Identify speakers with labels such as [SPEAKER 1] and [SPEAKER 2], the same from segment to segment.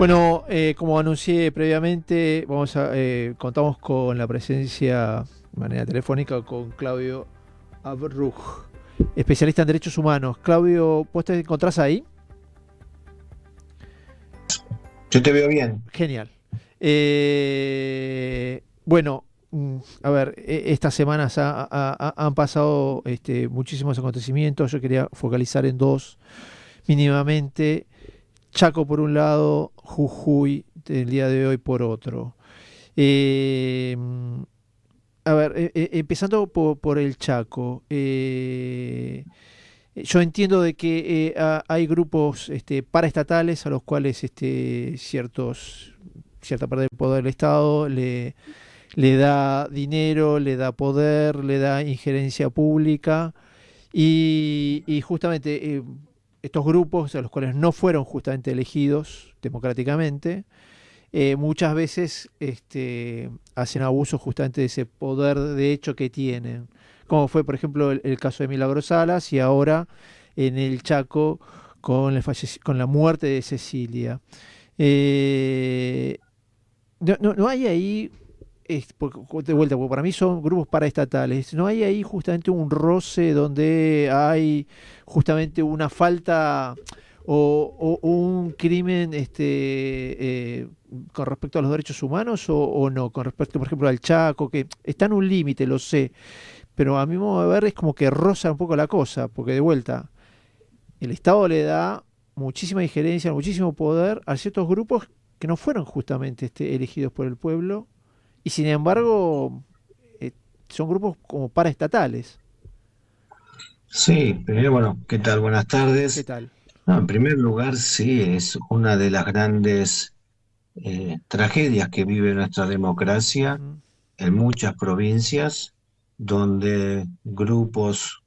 [SPEAKER 1] Bueno, como anuncié previamente, contamos con la presencia de manera telefónica con Claudio Abruj, especialista en derechos humanos. Claudio, ¿vos te encontrás ahí?
[SPEAKER 2] Yo te veo bien.
[SPEAKER 1] Genial. Bueno, a ver, estas semanas han pasado muchísimos acontecimientos. Yo quería focalizar en dos mínimamente. Chaco por un lado, Jujuy el día de hoy por otro. Eh, a ver, empezando por el Chaco. Yo entiendo de que hay grupos paraestatales a los cuales cierta parte del poder del Estado le da dinero, le da poder, le da injerencia pública y justamente estos grupos a los cuales no fueron justamente elegidos democráticamente, muchas veces hacen abuso justamente de ese poder de hecho que tienen, como fue por ejemplo el caso de Milagros Salas y ahora en el Chaco con la muerte de Cecilia. Eh, no hay ahí, de vuelta, porque para mí son grupos paraestatales, no hay ahí justamente un roce donde hay justamente una falta o un crimen con respecto a los derechos humanos o no, con respecto, por ejemplo, al Chaco, que está en un límite, lo sé, pero a mi modo de ver es como que roza un poco la cosa, porque de vuelta, el Estado le da muchísima injerencia, muchísimo poder a ciertos grupos que no fueron justamente elegidos por el pueblo y sin embargo eh, son grupos como paraestatales.
[SPEAKER 2] Sí, primero, bueno, ¿qué tal? Buenas
[SPEAKER 1] ¿Qué
[SPEAKER 2] tardes.
[SPEAKER 1] tal?
[SPEAKER 2] No, en primer lugar, sí, es una de las grandes tragedias que vive nuestra democracia
[SPEAKER 1] Ujú.
[SPEAKER 2] en muchas provincias, donde grupos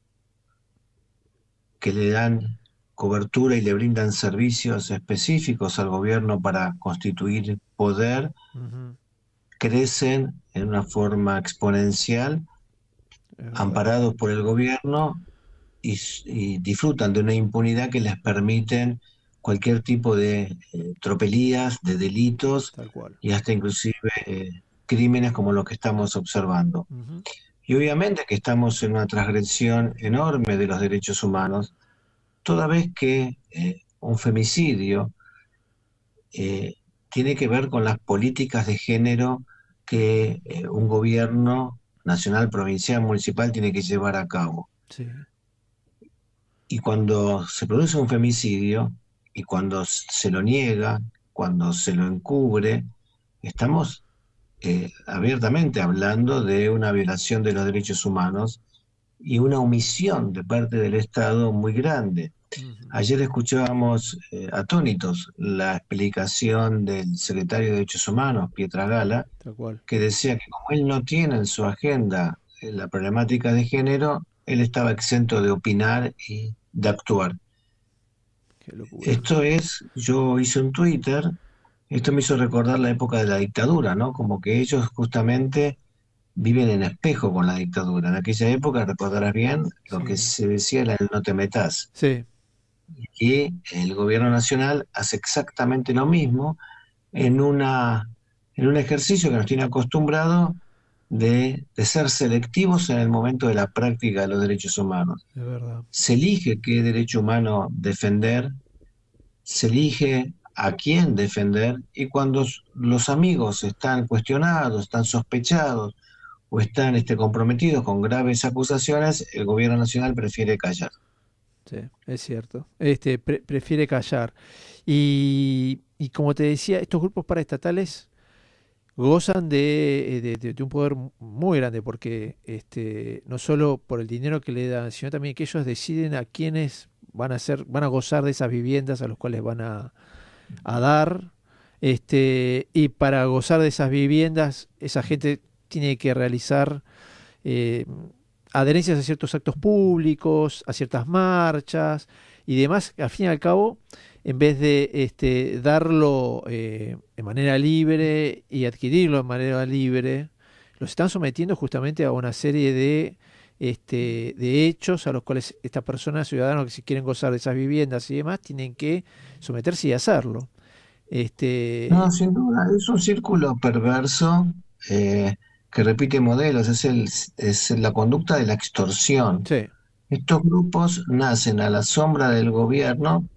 [SPEAKER 2] que le dan cobertura y le brindan servicios específicos al gobierno para constituir poder,
[SPEAKER 1] Ujú.
[SPEAKER 2] crecen en una forma exponencial,
[SPEAKER 1] Es verdad.
[SPEAKER 2] amparados por el gobierno y disfrutan de una impunidad que les permiten cualquier tipo de tropelías, de delitos
[SPEAKER 1] Tal cual.
[SPEAKER 2] y hasta inclusive crímenes como los que estamos observando.
[SPEAKER 1] Ujú.
[SPEAKER 2] Y obviamente que estamos en una transgresión enorme de los derechos humanos, toda vez que un femicidio eh, tiene que ver con las políticas de género que un gobierno nacional, provincial, municipal tiene que llevar a cabo.
[SPEAKER 1] Sí.
[SPEAKER 2] Y cuando se produce un femicidio y cuando se lo niega, cuando se lo encubre, estamos abiertamente hablando de una violación de los derechos humanos y una omisión de parte del Estado muy grande.
[SPEAKER 1] Ujú.
[SPEAKER 2] Ayer escuchábamos atónitos la explicación del secretario de Derechos Humanos, Pietra Gala,
[SPEAKER 1] Tal cual.
[SPEAKER 2] que decía que como él no tiene en su agenda la problemática de género, él estaba exento de opinar y de actuar.
[SPEAKER 1] Qué locura.
[SPEAKER 2] Esto es, yo hice un Twitter, esto me hizo recordar la época de la dictadura, ¿no? Como que ellos justamente viven en espejo con la dictadura. En aquella época, recordarás bien, lo que
[SPEAKER 1] Sí.
[SPEAKER 2] se decía era el no te metas.
[SPEAKER 1] Sí.
[SPEAKER 2] Y el gobierno nacional hace exactamente lo mismo en en un ejercicio que nos tiene acostumbrado de ser selectivos en el momento de la práctica de los derechos humanos.
[SPEAKER 1] Es verdad.
[SPEAKER 2] Se elige qué derecho humano defender, se elige a quién defender, y cuando los amigos están cuestionados, están sospechados o están comprometidos con graves acusaciones, el gobierno nacional prefiere callar.
[SPEAKER 1] Sí, es cierto. Prefiere callar. Y como te decía, estos grupos paraestatales gozan de un poder muy grande porque no solo por el dinero que le dan, sino también que ellos deciden a quiénes van a gozar de esas viviendas a los cuales van a dar. Y para gozar de esas viviendas, esa gente tiene que realizar eh, adherencias a ciertos actos públicos, a ciertas marchas y demás. Al fin y al cabo, en vez de darlo de manera libre y adquirirlo de manera libre, los están sometiendo justamente a una serie de hechos a los cuales estas personas, ciudadanos que si quieren gozar de esas viviendas y demás, tienen que someterse y hacerlo.
[SPEAKER 2] No,
[SPEAKER 1] Este,
[SPEAKER 2] sin duda, es un círculo perverso eh, que repite modelos, es la conducta de la extorsión.
[SPEAKER 1] sí.
[SPEAKER 2] Estos grupos nacen a la sombra del gobierno,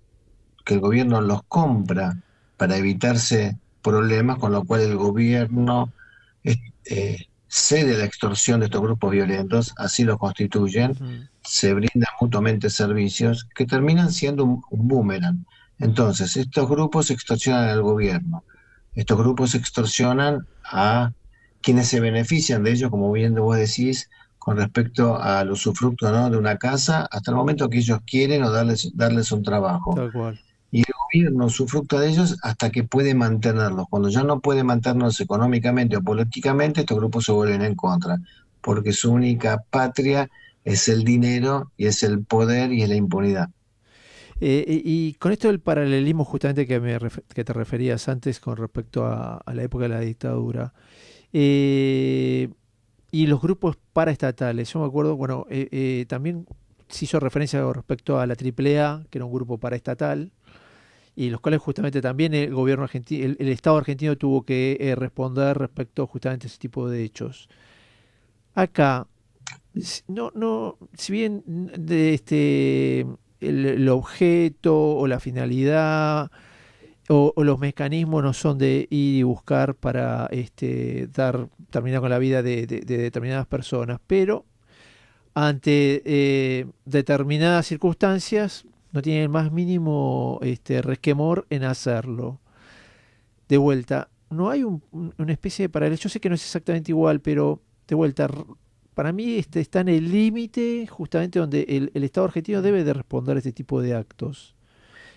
[SPEAKER 2] que el gobierno los compra para evitarse problemas, con lo cual el gobierno es- cede la extorsión de estos grupos violentos, así lo constituyen,
[SPEAKER 1] Ujú,
[SPEAKER 2] se brindan mutuamente servicios que terminan siendo un boomerang. Entonces, estos grupos extorsionan al gobierno, estos grupos extorsionan a quienes se benefician de ellos, como bien vos decís, con respecto al usufructo, ¿no?, de una casa, hasta el momento que ellos quieren o darles un trabajo.
[SPEAKER 1] tal cual.
[SPEAKER 2] Y el gobierno usufructa de ellos hasta que puede mantenerlos. Cuando ya no puede mantenerlos económicamente o políticamente, estos grupos se vuelven en contra, porque su única patria es el dinero y es el poder y es la impunidad.
[SPEAKER 1] Y con esto del paralelismo justamente que te referías antes con respecto a la época de la dictadura, eh, y los grupos paraestatales, yo me acuerdo, bueno, también se hizo referencia con respecto a la AAA, que era un grupo paraestatal, y los cuales justamente también el gobierno argentino, el Estado argentino tuvo que responder respecto justamente a ese tipo de hechos. Acá, si bien el objeto o la finalidad o los mecanismos no son de ir y buscar para terminar con la vida de determinadas personas, pero ante determinadas circunstancias no tienen el más mínimo resquemor en hacerlo. De vuelta, no hay una especie de paralelo. Yo sé que no es exactamente igual, pero de vuelta, para mí está en el límite justamente donde el Estado argentino debe de responder a este tipo de actos.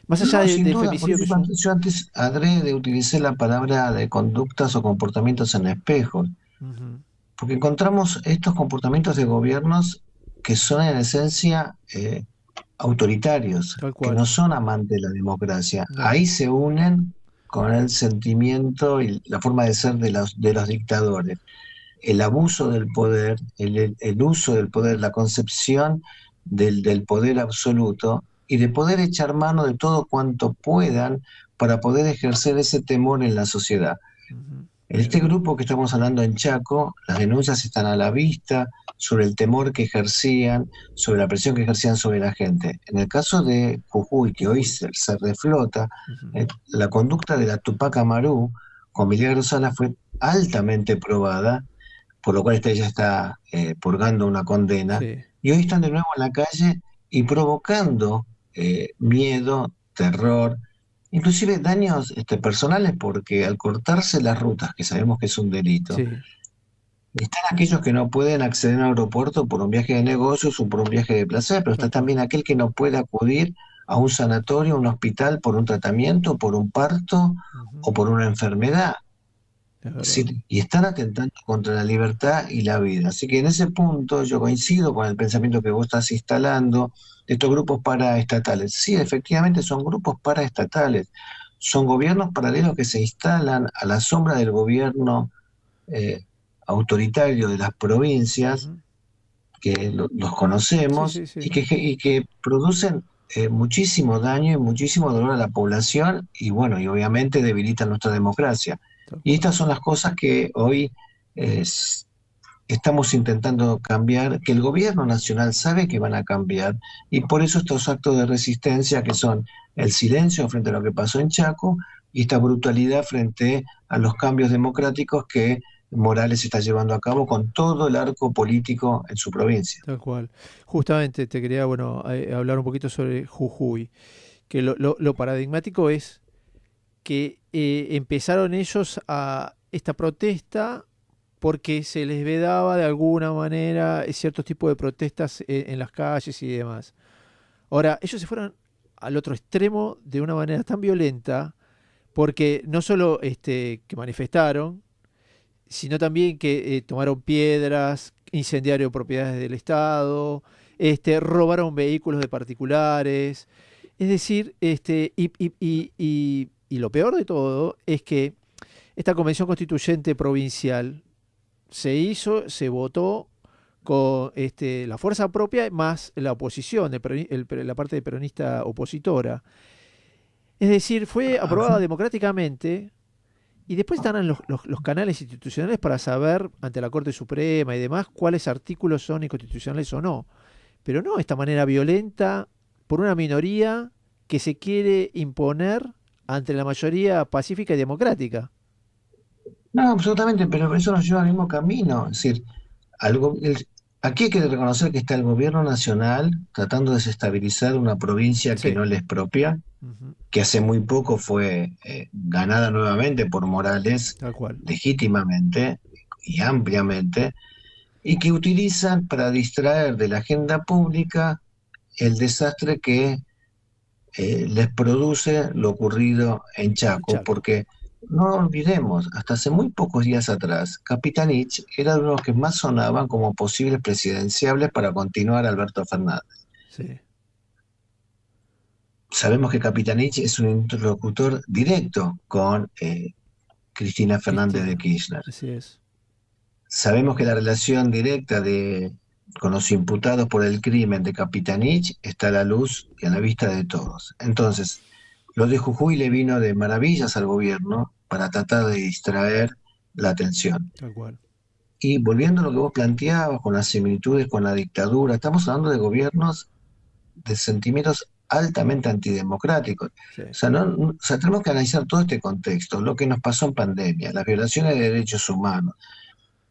[SPEAKER 1] Más allá
[SPEAKER 2] No, sin
[SPEAKER 1] del
[SPEAKER 2] duda, por
[SPEAKER 1] femicidio,
[SPEAKER 2] eso
[SPEAKER 1] que es un...
[SPEAKER 2] yo antes adrede utilicé la palabra de conductas o comportamientos en espejos,
[SPEAKER 1] Ujú,
[SPEAKER 2] porque encontramos estos comportamientos de gobiernos que son en esencia autoritarios,
[SPEAKER 1] tal
[SPEAKER 2] que no
[SPEAKER 1] cual.
[SPEAKER 2] son amantes de la democracia.
[SPEAKER 1] No.
[SPEAKER 2] Ahí se unen con el sentimiento y la forma de ser de los dictadores. El abuso del poder, el uso del poder, la concepción del poder absoluto y de poder echar mano de todo cuanto puedan para poder ejercer ese temor en la sociedad.
[SPEAKER 1] Ujú,
[SPEAKER 2] En este grupo que estamos hablando en Chaco, las denuncias están a la vista sobre el temor que ejercían, sobre la presión que ejercían sobre la gente. En el caso de Jujuy, que hoy
[SPEAKER 1] Jujuy.
[SPEAKER 2] se reflota,
[SPEAKER 1] Ujú,
[SPEAKER 2] la conducta de la Tupac Amaru con Milagro Sala fue altamente probada, por lo cual ella está purgando una condena,
[SPEAKER 1] sí.
[SPEAKER 2] y hoy están de nuevo en la calle y provocando miedo, terror, inclusive daños personales, porque al cortarse las rutas, que sabemos que es un delito,
[SPEAKER 1] Sí.
[SPEAKER 2] están aquellos que no pueden acceder al aeropuerto por un viaje de negocios o por un viaje de placer, pero
[SPEAKER 1] Tal
[SPEAKER 2] está
[SPEAKER 1] cual.
[SPEAKER 2] también aquel que no puede acudir a un sanatorio, a un hospital por un tratamiento, por un parto
[SPEAKER 1] Ujú,
[SPEAKER 2] o por una enfermedad.
[SPEAKER 1] es verdad.
[SPEAKER 2] Sí, y están atentando contra la libertad y la vida. Así que en ese punto yo coincido con el pensamiento que vos estás instalando de estos grupos paraestatales. Sí, efectivamente son grupos paraestatales. Son gobiernos paralelos que se instalan a la sombra del gobierno eh, autoritario de las provincias,
[SPEAKER 1] Ujú.
[SPEAKER 2] que los
[SPEAKER 1] Sí,
[SPEAKER 2] conocemos
[SPEAKER 1] sí,
[SPEAKER 2] y
[SPEAKER 1] sí.
[SPEAKER 2] que producen muchísimo daño y muchísimo dolor a la población y bueno, y obviamente debilitan nuestra democracia.
[SPEAKER 1] Tal
[SPEAKER 2] Y
[SPEAKER 1] cual.
[SPEAKER 2] estas son las cosas que hoy es- estamos intentando cambiar, que el gobierno nacional sabe que van a cambiar y por eso estos actos de resistencia que son el silencio frente a lo que pasó en Chaco y esta brutalidad frente a los cambios democráticos que Morales está llevando a cabo con todo el arco político en su provincia.
[SPEAKER 1] Tal cual. Justamente te quería, bueno, hablar un poquito sobre Jujuy, que lo paradigmático es que empezaron ellos a esta protesta porque se les vedaba de alguna manera ciertos tipos de protestas en las calles y demás. Ahora, ellos se fueron al otro extremo de una manera tan violenta porque no solo que manifestaron, sino también que tomaron piedras, incendiaron propiedades del Estado, robaron vehículos de particulares. Es decir, y lo peor de todo es que esta convención constituyente provincial se hizo, se votó con la fuerza propia más la oposición, la parte peronista opositora. Es decir, fue
[SPEAKER 2] A ver,
[SPEAKER 1] aprobada democráticamente y después estarán los canales institucionales para saber ante la Corte Suprema y demás cuáles artículos son inconstitucionales o no. Pero no de esta manera violenta por una minoría que se quiere imponer ante la mayoría pacífica y democrática.
[SPEAKER 2] no, absolutamente, pero eso nos lleva al mismo camino. Es decir, algo, aquí hay que reconocer que está el gobierno nacional tratando de desestabilizar una provincia que
[SPEAKER 1] Sí,
[SPEAKER 2] no le es propia,
[SPEAKER 1] ujú,
[SPEAKER 2] que hace muy poco fue ganada nuevamente por Morales
[SPEAKER 1] tal cual.
[SPEAKER 2] legítimamente y ampliamente, y que utilizan para distraer de la agenda pública el desastre que les produce lo ocurrido en
[SPEAKER 1] El
[SPEAKER 2] Chaco,
[SPEAKER 1] Chaco.
[SPEAKER 2] porque no olvidemos, hasta hace muy pocos días atrás, Capitanich era uno de los que más sonaban como posibles presidenciables para continuar a Alberto Fernández.
[SPEAKER 1] Sí,
[SPEAKER 2] Sabemos que Capitanich es un interlocutor directo con Cristina Fernández de
[SPEAKER 1] Cristina.
[SPEAKER 2] Kirchner.
[SPEAKER 1] Así es.
[SPEAKER 2] Sabemos que la relación directa con los imputados por el crimen de Capitanich está a la luz y a la vista de todos. Entonces, lo de Jujuy le vino de maravillas al gobierno para tratar de distraer la atención.
[SPEAKER 1] Tal cual.
[SPEAKER 2] Y volviendo a lo que vos planteabas con las similitudes con la dictadura, estamos hablando de gobiernos de sentimientos altamente antidemocráticos.
[SPEAKER 1] Sí.
[SPEAKER 2] O sea, tenemos que analizar todo este contexto, lo que nos pasó en pandemia, las violaciones de derechos humanos,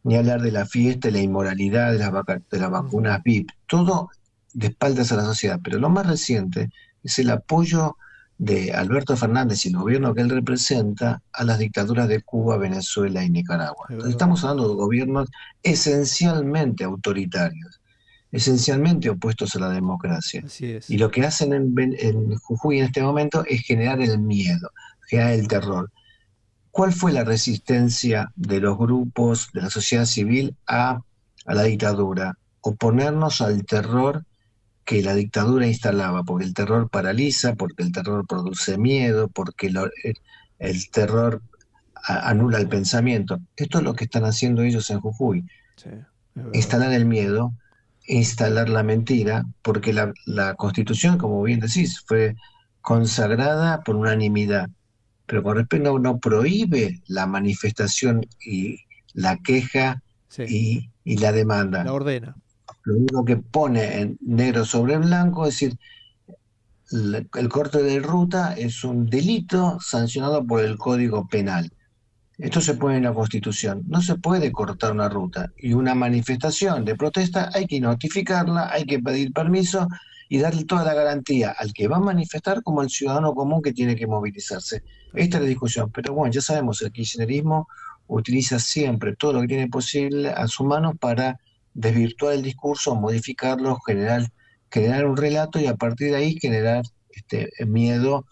[SPEAKER 2] ni hablar de la fiesta y la inmoralidad de las
[SPEAKER 1] Ujú.
[SPEAKER 2] vacunas VIP, todo de espaldas a la sociedad. Pero lo más reciente es el apoyo de Alberto Fernández y el gobierno que él representa a las dictaduras de Cuba, Venezuela y Nicaragua.
[SPEAKER 1] Es
[SPEAKER 2] Entonces
[SPEAKER 1] verdad.
[SPEAKER 2] estamos hablando de gobiernos esencialmente autoritarios, esencialmente opuestos a la democracia.
[SPEAKER 1] Así
[SPEAKER 2] Y
[SPEAKER 1] es.
[SPEAKER 2] lo que hacen en Jujuy en este momento es generar el miedo, generar el terror. ¿Cuál fue la resistencia de los grupos de la sociedad civil a la dictadura? Oponernos al terror que la dictadura instalaba, porque el terror paraliza, porque el terror produce miedo, porque el terror anula el pensamiento. Esto es lo que están haciendo ellos en Jujuy,
[SPEAKER 1] Sí, es verdad.
[SPEAKER 2] instalar el miedo, instalar la mentira, porque la Constitución, como bien decís, fue consagrada por unanimidad, pero con respecto no prohíbe la manifestación y la queja
[SPEAKER 1] Sí.
[SPEAKER 2] y la
[SPEAKER 1] La
[SPEAKER 2] demanda.
[SPEAKER 1] ordena.
[SPEAKER 2] Lo único que pone en negro sobre blanco es decir, el corte de ruta es un delito sancionado por el Código Penal. Esto se pone en la Constitución. No se puede cortar una ruta y una manifestación de protesta hay que notificarla, hay que pedir permiso y darle toda la garantía al que va a manifestar como al ciudadano común que tiene que movilizarse.
[SPEAKER 1] Tal
[SPEAKER 2] Esta es la
[SPEAKER 1] cual.
[SPEAKER 2] discusión. Pero bueno, ya sabemos, el kirchnerismo utiliza siempre todo lo que tiene posible a su mano para desvirtuar el discurso, modificarlo, generar un relato y a partir de ahí generar miedo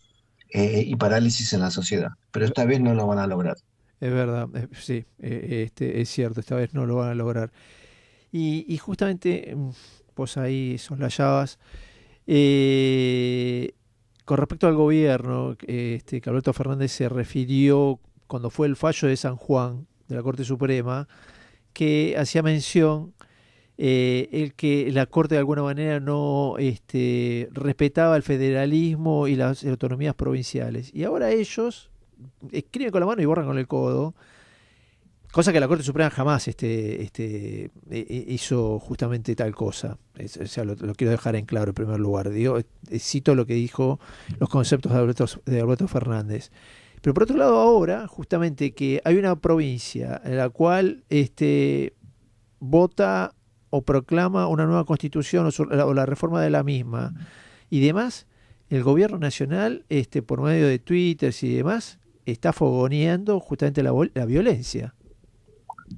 [SPEAKER 2] y parálisis en la sociedad. Pero esta vez no lo van a lograr.
[SPEAKER 1] Es verdad, sí, es cierto, esta vez no lo van a lograr. Y justamente vos ahí soslayabas, eh, con respecto al gobierno, que Alberto Fernández se refirió cuando fue el fallo de San Juan, de la Corte Suprema, que hacía mención el que la Corte de alguna manera no respetaba el federalismo y las autonomías provinciales. Y ahora ellos escriben con la mano y borran con el codo, cosa que la Corte Suprema jamás hizo justamente tal cosa. O sea, lo quiero dejar en claro en primer lugar. Digo, cito lo que dijo los conceptos de Alberto Fernández. Pero por otro lado, ahora, justamente que hay una provincia en la cual vota o proclama una nueva constitución o la reforma de la misma y demás, el gobierno nacional, por medio de Twitter y demás, está fogoneando justamente la violencia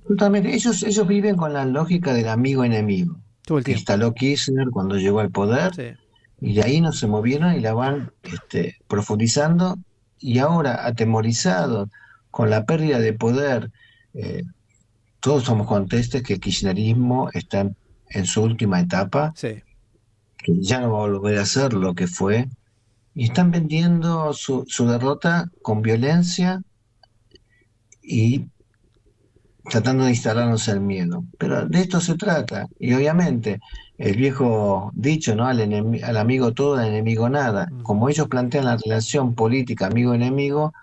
[SPEAKER 2] Justamente, ellos viven con la lógica del amigo enemigo,
[SPEAKER 1] todo el
[SPEAKER 2] que
[SPEAKER 1] tiempo.
[SPEAKER 2] instaló Kirchner cuando llegó al poder,
[SPEAKER 1] Sí,
[SPEAKER 2] y de ahí no se movieron y la van profundizando, y ahora atemorizados con la pérdida de poder, eh, todos somos contestes que el kirchnerismo está en su última etapa,
[SPEAKER 1] sí,
[SPEAKER 2] que ya no va a volver a ser lo que fue, y están vendiendo su derrota con violencia y tratando de instalarnos el miedo. Pero de esto se trata. Y obviamente, el viejo dicho, ¿no? Al amigo todo, al enemigo nada.
[SPEAKER 1] Ujú.
[SPEAKER 2] Como ellos plantean la relación política amigo-enemigo,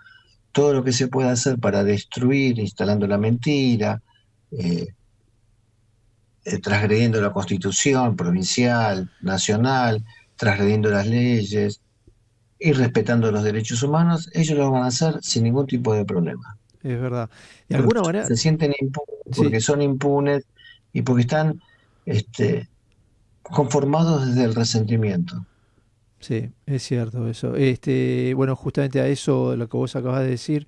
[SPEAKER 2] todo lo que se puede hacer para destruir, instalando la mentira, eh, transgrediendo la constitución provincial, nacional, transgrediendo las leyes y respetando los derechos humanos, ellos lo van a hacer sin ningún tipo de problema.
[SPEAKER 1] Es verdad. De
[SPEAKER 2] Porque
[SPEAKER 1] alguna manera,
[SPEAKER 2] se sienten impunes,
[SPEAKER 1] sí,
[SPEAKER 2] porque son impunes y porque están este, conformados desde el resentimiento.
[SPEAKER 1] sí, es cierto eso. Bueno, justamente a eso, lo que vos acabas de decir,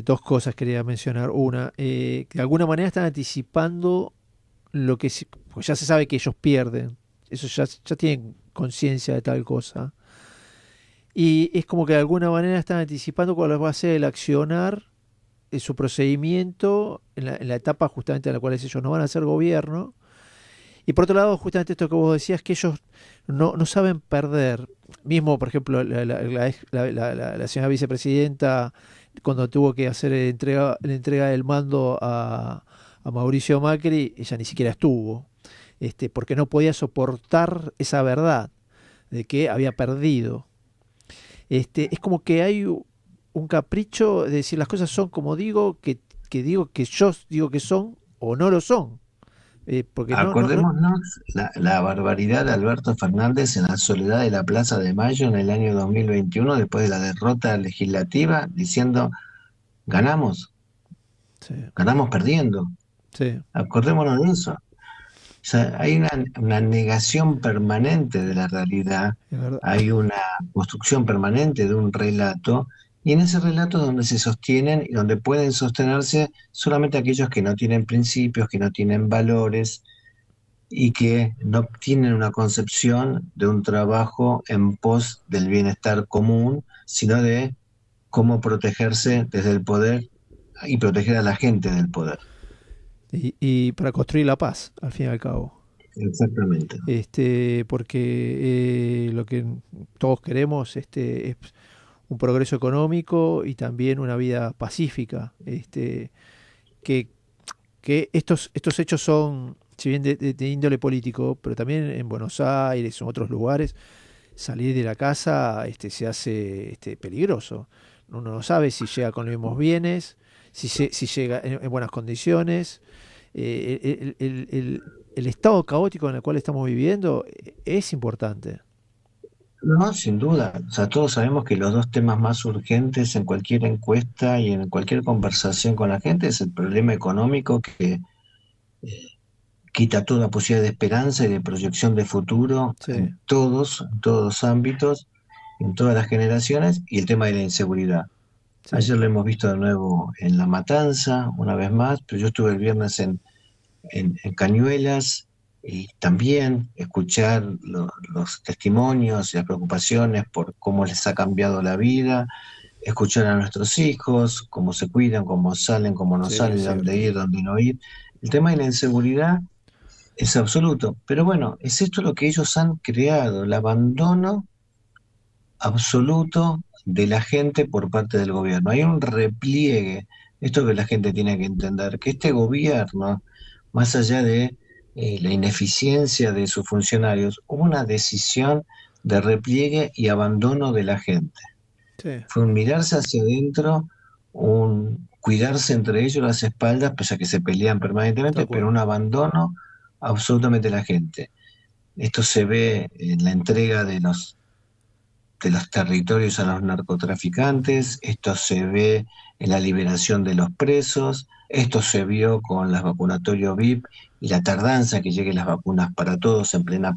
[SPEAKER 1] dos cosas quería mencionar. Una, que de alguna manera están anticipando lo que pues ya se sabe que ellos pierden. Eso ya tienen conciencia de tal cosa. Y es como que de alguna manera están anticipando cuál va a ser el accionar, su procedimiento en la etapa justamente en la cual ellos no van a hacer gobierno. Y por otro lado, justamente esto que vos decías, que ellos no saben perder. Mismo, por ejemplo, la señora vicepresidenta, cuando tuvo que hacer la entrega del mando a Mauricio Macri, ella ni siquiera estuvo, porque no podía soportar esa verdad de que había perdido. Es como que hay un capricho de decir las cosas son como digo, que digo que yo digo que son o no lo son. Porque no.
[SPEAKER 2] Acordémonos la barbaridad de Alberto Fernández en la soledad de la Plaza de Mayo en el año 2021, después de la derrota legislativa, diciendo, ganamos,
[SPEAKER 1] Sí,
[SPEAKER 2] ganamos perdiendo.
[SPEAKER 1] sí,
[SPEAKER 2] Acordémonos de eso. O sea, hay una negación permanente de la realidad,
[SPEAKER 1] es verdad.
[SPEAKER 2] hay una construcción permanente de un relato, y en ese relato es donde se sostienen y donde pueden sostenerse solamente aquellos que no tienen principios, que no tienen valores y que no tienen una concepción de un trabajo en pos del bienestar común, sino de cómo protegerse desde el poder y proteger a la gente del poder.
[SPEAKER 1] Y para construir la paz, al fin y al cabo.
[SPEAKER 2] Exactamente.
[SPEAKER 1] Porque lo que todos queremos es un progreso económico y también una vida pacífica. Que, que estos hechos son, si bien de índole político, pero también en Buenos Aires, en otros lugares, salir de la casa se hace peligroso. Uno no sabe si llega con los mismos bienes, si llega en buenas condiciones. El estado caótico en el cual estamos viviendo es importante.
[SPEAKER 2] No, sin duda. O sea, todos sabemos que los dos temas más urgentes en cualquier encuesta y en cualquier conversación con la gente es el problema económico que quita toda posibilidad de esperanza y de proyección de futuro
[SPEAKER 1] Sí,
[SPEAKER 2] en todos los ámbitos, en todas las generaciones, y el tema de la inseguridad.
[SPEAKER 1] sí,
[SPEAKER 2] Ayer lo hemos visto de nuevo en La Matanza, una vez más, pero yo estuve el viernes en Cañuelas y también escuchar los testimonios y las preocupaciones por cómo les ha cambiado la vida, escuchar a nuestros hijos, cómo se cuidan, cómo salen, cómo no
[SPEAKER 1] sí, es
[SPEAKER 2] salen, dónde
[SPEAKER 1] cierto.
[SPEAKER 2] ir, dónde no ir. El tema de la inseguridad es absoluto, pero bueno, es esto lo que ellos han creado, el abandono absoluto de la gente por parte del gobierno. Hay un repliegue, esto que la gente tiene que entender, que este gobierno, más allá de la ineficiencia de sus funcionarios, hubo una decisión de repliegue y abandono de la gente.
[SPEAKER 1] Sí,
[SPEAKER 2] Fue un mirarse hacia adentro, un cuidarse entre ellos las espaldas, pese a que se pelean permanentemente,
[SPEAKER 1] tal
[SPEAKER 2] pero
[SPEAKER 1] cual.
[SPEAKER 2] un abandono absolutamente de la gente. Esto se ve en la entrega de los territorios a los narcotraficantes, esto se ve en la liberación de los presos, esto se vio con las vacunatorios VIP y la tardanza que lleguen las vacunas para todos en plena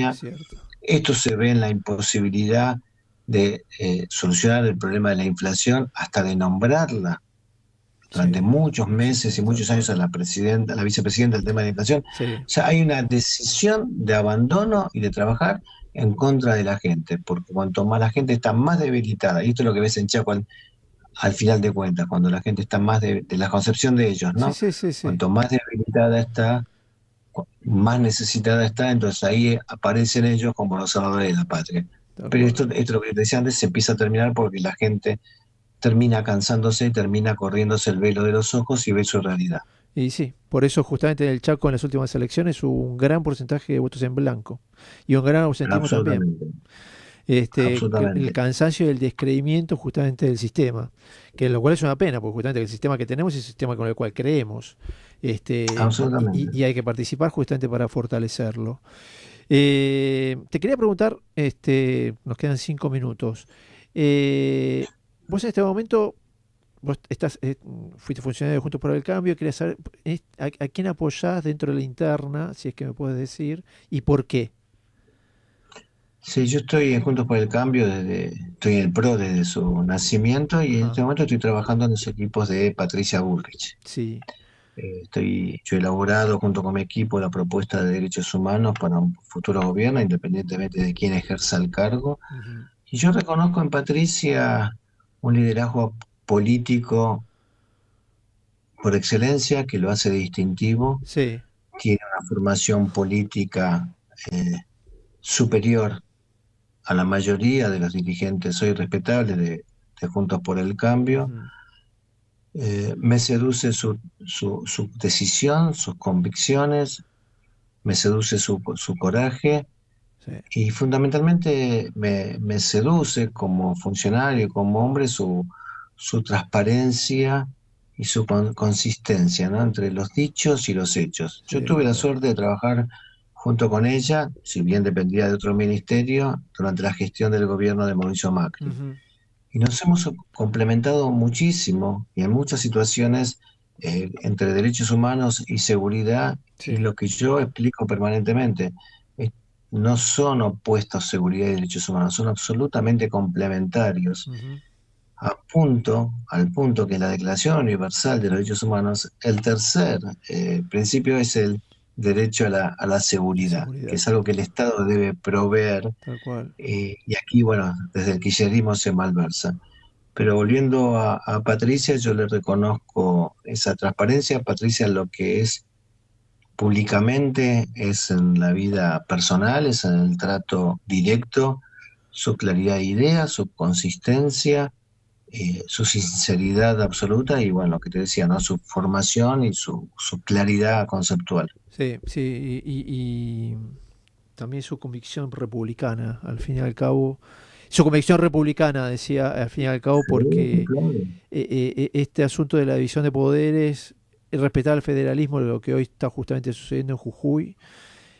[SPEAKER 1] Es
[SPEAKER 2] pandemia,
[SPEAKER 1] cierto.
[SPEAKER 2] esto se ve en la imposibilidad de solucionar el problema de la inflación hasta de nombrarla durante
[SPEAKER 1] Sí,
[SPEAKER 2] muchos
[SPEAKER 1] sí,
[SPEAKER 2] meses y
[SPEAKER 1] sí, tal
[SPEAKER 2] muchos años
[SPEAKER 1] cual.
[SPEAKER 2] a la presidenta, a la vicepresidenta del tema de la inflación.
[SPEAKER 1] Sí,
[SPEAKER 2] O sea, hay una decisión de abandono y de trabajar en contra de la gente, porque cuanto más la gente está más debilitada, y esto es lo que ves en Chaco al final de cuentas, cuando la gente está más de la concepción de ellos,
[SPEAKER 1] sí,
[SPEAKER 2] ¿no?
[SPEAKER 1] sí, sí, sí.
[SPEAKER 2] Cuanto más debilitada está, más necesitada está, entonces ahí aparecen ellos como los salvadores de la patria.
[SPEAKER 1] Tal
[SPEAKER 2] Pero
[SPEAKER 1] cual.
[SPEAKER 2] esto lo que te decía antes se empieza a terminar porque la gente termina cansándose, termina corriéndose el velo de los ojos y ve su realidad.
[SPEAKER 1] Y sí, por eso justamente en el Chaco en las últimas elecciones hubo un gran porcentaje de votos en blanco y un gran ausentismo también.
[SPEAKER 2] Absolutamente,
[SPEAKER 1] El
[SPEAKER 2] absolutamente,
[SPEAKER 1] cansancio y el descreimiento justamente del sistema, que lo cual es una pena, porque justamente el sistema que tenemos es el sistema con el cual creemos,
[SPEAKER 2] absolutamente.
[SPEAKER 1] y hay que participar justamente para fortalecerlo. Te quería preguntar, nos quedan 5 minutos. Vos en este momento, vos estás, fuiste funcionario de Juntos por el Cambio, quería saber a quién apoyás dentro de la interna, si es que me puedes decir, y por qué.
[SPEAKER 2] Sí, yo estoy en Juntos por el Cambio, estoy en el PRO desde su nacimiento y en
[SPEAKER 1] Ajá,
[SPEAKER 2] este momento estoy trabajando en los equipos de Patricia Bullrich.
[SPEAKER 1] sí,
[SPEAKER 2] Yo he elaborado junto con mi equipo la propuesta de derechos humanos para un futuro gobierno, independientemente de quién ejerza el cargo.
[SPEAKER 1] ujú,
[SPEAKER 2] Y yo reconozco en Patricia un liderazgo político por excelencia que lo hace distintivo.
[SPEAKER 1] sí,
[SPEAKER 2] Tiene una formación política eh, superior a la mayoría de los dirigentes hoy respetables de Juntos por el Cambio.
[SPEAKER 1] ujú,
[SPEAKER 2] Me seduce su decisión, sus convicciones, me seduce su coraje
[SPEAKER 1] sí,
[SPEAKER 2] y fundamentalmente me seduce como funcionario, como hombre, su transparencia y su consistencia, ¿no? Entre los dichos y los hechos. Yo
[SPEAKER 1] sí,
[SPEAKER 2] tuve
[SPEAKER 1] tal
[SPEAKER 2] la
[SPEAKER 1] cual.
[SPEAKER 2] suerte de trabajar junto con ella, si bien dependía de otro ministerio, durante la gestión del gobierno de Mauricio Macri.
[SPEAKER 1] Ujú,
[SPEAKER 2] Y nos hemos complementado muchísimo y en muchas situaciones entre derechos humanos y seguridad, y
[SPEAKER 1] sí,
[SPEAKER 2] lo que yo explico permanentemente, es- no son opuestos seguridad y derechos humanos, son absolutamente complementarios,
[SPEAKER 1] ujú,
[SPEAKER 2] al punto que en la Declaración Universal de los Derechos Humanos, el tercer principio es el derecho a la seguridad, que
[SPEAKER 1] seguridad,
[SPEAKER 2] es algo que el Estado debe proveer,
[SPEAKER 1] tal cual.
[SPEAKER 2] y aquí, bueno, desde el kirchnerismo se malversa. Pero volviendo a Patricia, yo le reconozco esa transparencia. Patricia lo que es públicamente es en la vida personal, es en el trato directo, su claridad de ideas, su consistencia, su sinceridad absoluta y bueno, lo que te decía, ¿no? Su formación y su claridad conceptual.
[SPEAKER 1] Sí, sí, y también su convicción republicana, al fin y al cabo. Su convicción republicana, decía, al fin y al cabo,
[SPEAKER 2] Sí,
[SPEAKER 1] porque
[SPEAKER 2] claro.
[SPEAKER 1] este asunto de la división de poderes, respetar el federalismo, lo que hoy está justamente sucediendo en Jujuy,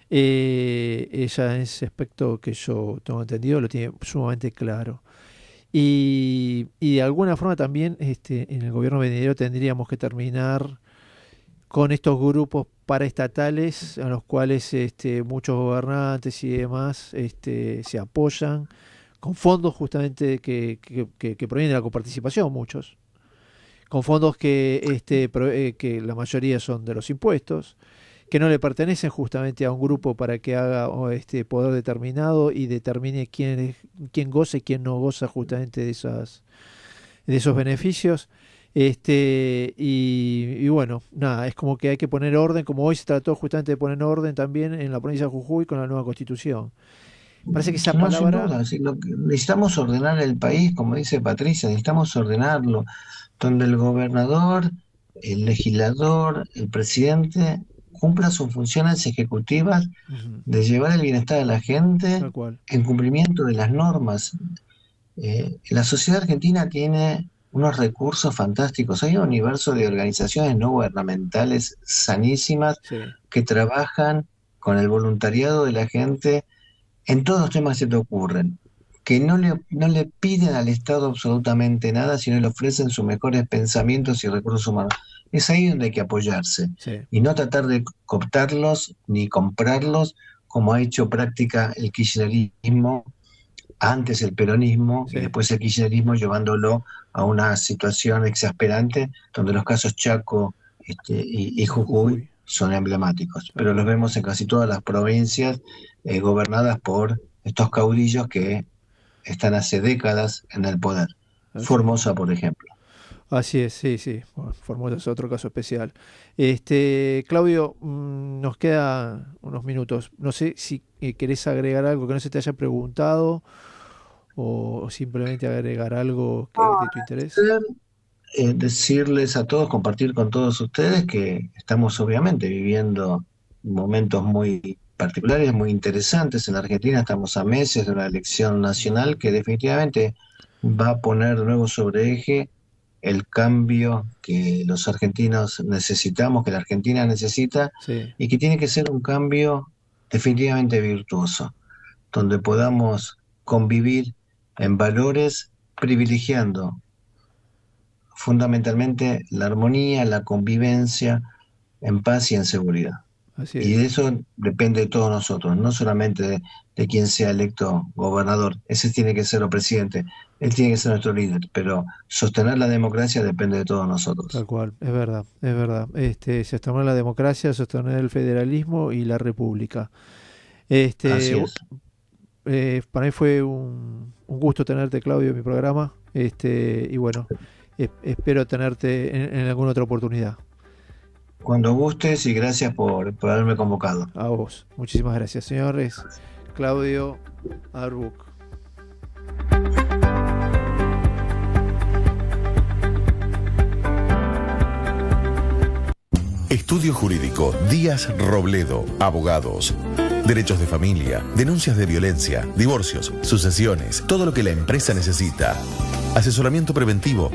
[SPEAKER 1] ella en ese aspecto que yo tengo entendido lo tiene sumamente claro. Y de alguna forma también en el gobierno venidero tendríamos que terminar con estos grupos paraestatales en los cuales muchos gobernantes y demás se apoyan con fondos justamente que provienen de la coparticipación, muchos, con fondos que la mayoría son de los impuestos, que no le pertenecen justamente a un grupo para que haga este poder determinado y determine quién goza y quién no goza justamente de esos beneficios. Y bueno, nada, es como que hay que poner orden, como hoy se trató justamente de poner orden también en la provincia de Jujuy con la nueva constitución. Parece que esa
[SPEAKER 2] No, sin
[SPEAKER 1] palabra...
[SPEAKER 2] duda, sí, necesitamos ordenar el país, como dice Patricia, necesitamos ordenarlo, donde el gobernador, el legislador, el presidente cumplan sus funciones ejecutivas
[SPEAKER 1] Ujú,
[SPEAKER 2] de llevar el bienestar de la gente
[SPEAKER 1] tal cual.
[SPEAKER 2] en cumplimiento de las normas. La sociedad argentina tiene unos recursos fantásticos, hay un universo de organizaciones no gubernamentales sanísimas
[SPEAKER 1] Sí.
[SPEAKER 2] que trabajan con el voluntariado de la gente en todos los temas que se te ocurren, que no le piden al Estado absolutamente nada, sino le ofrecen sus mejores pensamientos y recursos humanos. Es ahí donde hay que apoyarse
[SPEAKER 1] Sí,
[SPEAKER 2] y no tratar de cooptarlos ni comprarlos como ha hecho práctica el kirchnerismo, antes el peronismo y
[SPEAKER 1] sí,
[SPEAKER 2] después el kirchnerismo llevándolo a una situación exasperante donde los casos Chaco y
[SPEAKER 1] y
[SPEAKER 2] Jujuy
[SPEAKER 1] Jujuy,
[SPEAKER 2] son emblemáticos,
[SPEAKER 1] tal
[SPEAKER 2] pero los
[SPEAKER 1] cual.
[SPEAKER 2] vemos en casi todas las provincias gobernadas por estos caudillos que están hace décadas en el poder.
[SPEAKER 1] Así es.
[SPEAKER 2] Formosa, por ejemplo.
[SPEAKER 1] Así es, sí, sí. Bueno, Formosa es otro caso especial. Claudio, nos queda unos minutos. No sé si querés agregar algo que no se te haya preguntado o simplemente agregar algo que es de tu interés.
[SPEAKER 2] Decirles a todos, compartir con todos ustedes que estamos obviamente viviendo momentos muy particulares, muy interesantes en la Argentina. Estamos a meses de una elección nacional que definitivamente va a poner de nuevo sobre eje el cambio que los argentinos necesitamos, que la Argentina necesita,
[SPEAKER 1] Sí,
[SPEAKER 2] y que tiene que ser un cambio definitivamente virtuoso, donde podamos convivir en valores privilegiando fundamentalmente la armonía, la convivencia en paz y en seguridad.
[SPEAKER 1] así
[SPEAKER 2] Y de
[SPEAKER 1] es.
[SPEAKER 2] eso depende de todos nosotros, no solamente de quien sea electo gobernador, ese tiene que ser o presidente, él tiene que ser nuestro líder, pero sostener la democracia depende de todos
[SPEAKER 1] Tal
[SPEAKER 2] nosotros.
[SPEAKER 1] cual, es verdad, es verdad. Sostener la democracia, sostener el federalismo y la república. Este,
[SPEAKER 2] Así
[SPEAKER 1] u-
[SPEAKER 2] es.
[SPEAKER 1] para mí fue un gusto tenerte, Claudio, en mi programa. Y bueno, espero tenerte en alguna otra oportunidad.
[SPEAKER 2] Cuando gustes y gracias por haberme convocado.
[SPEAKER 1] A vos. Muchísimas gracias, señores. Claudio Arbuk.
[SPEAKER 3] Estudio Jurídico Díaz Robledo, abogados. Derechos de familia, denuncias de violencia, divorcios, sucesiones, todo lo que la empresa necesita. Asesoramiento preventivo.